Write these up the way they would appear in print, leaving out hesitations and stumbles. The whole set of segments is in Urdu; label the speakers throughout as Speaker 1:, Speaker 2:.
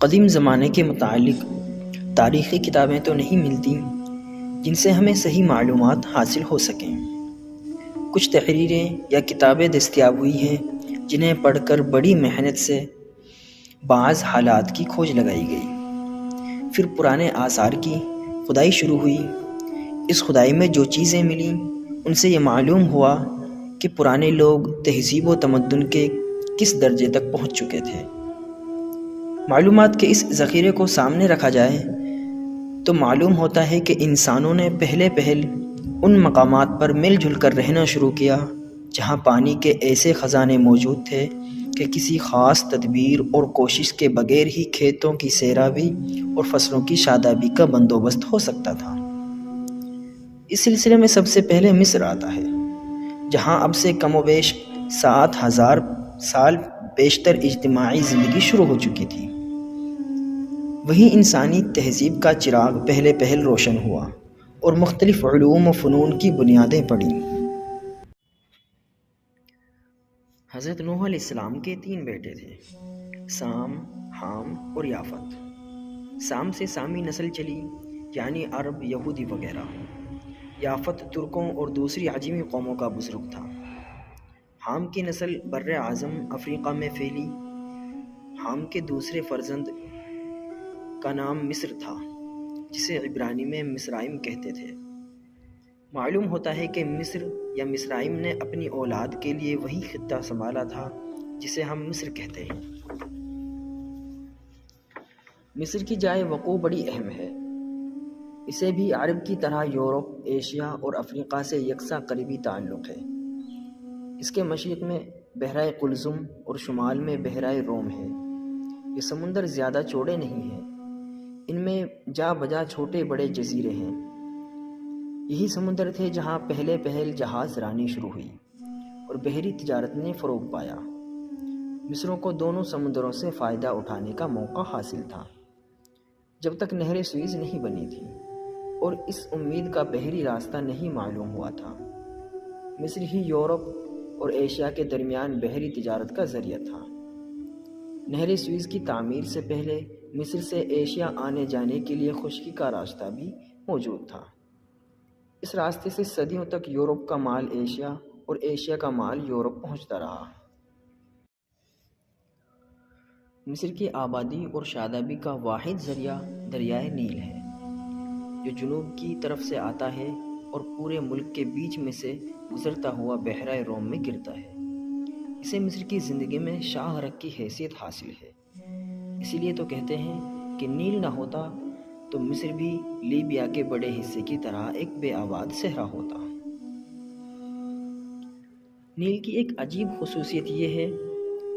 Speaker 1: قدیم زمانے کے متعلق تاریخی کتابیں تو نہیں ملتی جن سے ہمیں صحیح معلومات حاصل ہو سکیں۔ کچھ تحریریں یا کتابیں دستیاب ہوئی ہیں جنہیں پڑھ کر بڑی محنت سے بعض حالات کی کھوج لگائی گئی، پھر پرانے آثار کی کھدائی شروع ہوئی۔ اس کھدائی میں جو چیزیں ملیں ان سے یہ معلوم ہوا کہ پرانے لوگ تہذیب و تمدن کے کس درجے تک پہنچ چکے تھے۔ معلومات کے اس ذخیرے کو سامنے رکھا جائے تو معلوم ہوتا ہے کہ انسانوں نے پہل ان مقامات پر مل جل کر رہنا شروع کیا جہاں پانی کے ایسے خزانے موجود تھے کہ کسی خاص تدبیر اور کوشش کے بغیر ہی کھیتوں کی سیرابی اور فصلوں کی شادابی کا بندوبست ہو سکتا تھا۔ اس سلسلے میں سب سے پہلے مصر آتا ہے، جہاں اب سے کم و بیش 7000 سال بیشتر اجتماعی زندگی شروع ہو چکی تھی۔ وہیں انسانی تہذیب کا چراغ پہل روشن ہوا اور مختلف علوم و فنون کی بنیادیں پڑیں۔ حضرت نوح علیہ السلام کے 3 بیٹے تھے، سام، حام اور یافت۔ سام سے سامی نسل چلی، یعنی عرب، یہودی وغیرہ۔ یافت ترکوں اور دوسری عجمی قوموں کا بزرگ تھا۔ حام کی نسل بر اعظم افریقہ میں پھیلی۔ حام کے دوسرے فرزند کا نام مصر تھا، جسے عبرانی میں مصرائم کہتے تھے۔ معلوم ہوتا ہے کہ مصر یا مصرائم نے اپنی اولاد کے لیے وہی خطہ سنبھالا تھا جسے ہم مصر کہتے ہیں۔ مصر کی جائے وقوع بڑی اہم ہے۔ اسے بھی عرب کی طرح یورپ، ایشیا اور افریقہ سے یکساں قریبی تعلق ہے۔ اس کے مشرق میں بحیرہ قلزم اور شمال میں بحیرہ روم ہے۔ یہ سمندر زیادہ چوڑے نہیں ہیں، ان میں جا بجا چھوٹے بڑے جزیرے ہیں۔ یہی سمندر تھے جہاں پہل جہاز رانی شروع ہوئی اور بحری تجارت نے فروغ پایا۔ مصروں کو دونوں سمندروں سے فائدہ اٹھانے کا موقع حاصل تھا جب تک نہر سوئز نہیں بنی تھی اور اس امید کا بحری راستہ نہیں معلوم ہوا تھا۔ مصر ہی یورپ اور ایشیا کے درمیان بحری تجارت کا ذریعہ تھا۔ نہر سوئز کی تعمیر سے پہلے مصر سے ایشیا آنے جانے کے لیے خشکی کا راستہ بھی موجود تھا۔ اس راستے سے صدیوں تک یورپ کا مال ایشیا اور ایشیا کا مال یورپ پہنچتا رہا۔ مصر کی آبادی اور شادابی کا واحد ذریعہ دریائے نیل ہے، جو جنوب کی طرف سے آتا ہے اور پورے ملک کے بیچ میں سے گزرتا ہوا بحیرہ روم میں گرتا ہے۔ اسے مصر کی زندگی میں شاہ رگ کی حیثیت حاصل ہے۔ اسی لیے تو کہتے ہیں کہ نیل نہ ہوتا تو مصر بھی لیبیا کے بڑے حصے کی طرح ایک بے آباد صحرا ہوتا۔ نیل کی ایک عجیب خصوصیت یہ ہے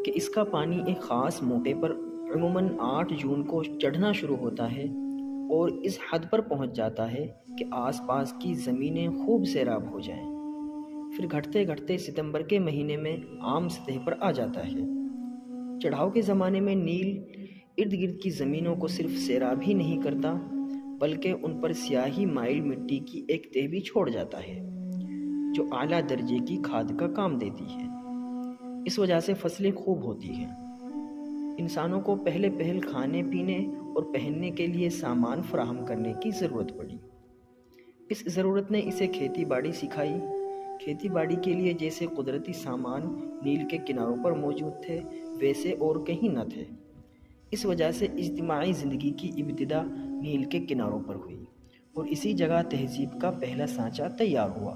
Speaker 1: کہ اس کا پانی ایک خاص موقع پر عموماً 8 جون کو چڑھنا شروع ہوتا ہے اور اس حد پر پہنچ جاتا ہے کہ آس پاس کی زمینیں خوب سیراب ہو جائیں، پھر گھٹتے ستمبر کے مہینے میں عام سطح پر آ جاتا ہے۔ چڑھاؤ کے زمانے میں نیل ارد گرد کی زمینوں کو صرف سیراب ہی نہیں کرتا بلکہ ان پر سیاہی مائل مٹی کی ایک تہ بھی چھوڑ جاتا ہے جو اعلیٰ درجے کی کھاد کا کام دیتی ہے۔ اس وجہ سے فصلیں خوب ہوتی ہیں۔ انسانوں کو پہل کھانے پینے اور پہننے کے لیے سامان فراہم کرنے کی ضرورت پڑی۔ اس ضرورت نے اسے کھیتی باڑی سکھائی۔ کھیتی باڑی کے لیے جیسے قدرتی سامان نیل کے کناروں پر موجود تھے ویسے اور کہیں نہ تھے۔ اس وجہ سے اجتماعی زندگی کی ابتدا نیل کے کناروں پر ہوئی اور اسی جگہ تہذیب کا پہلا سانچہ تیار ہوا۔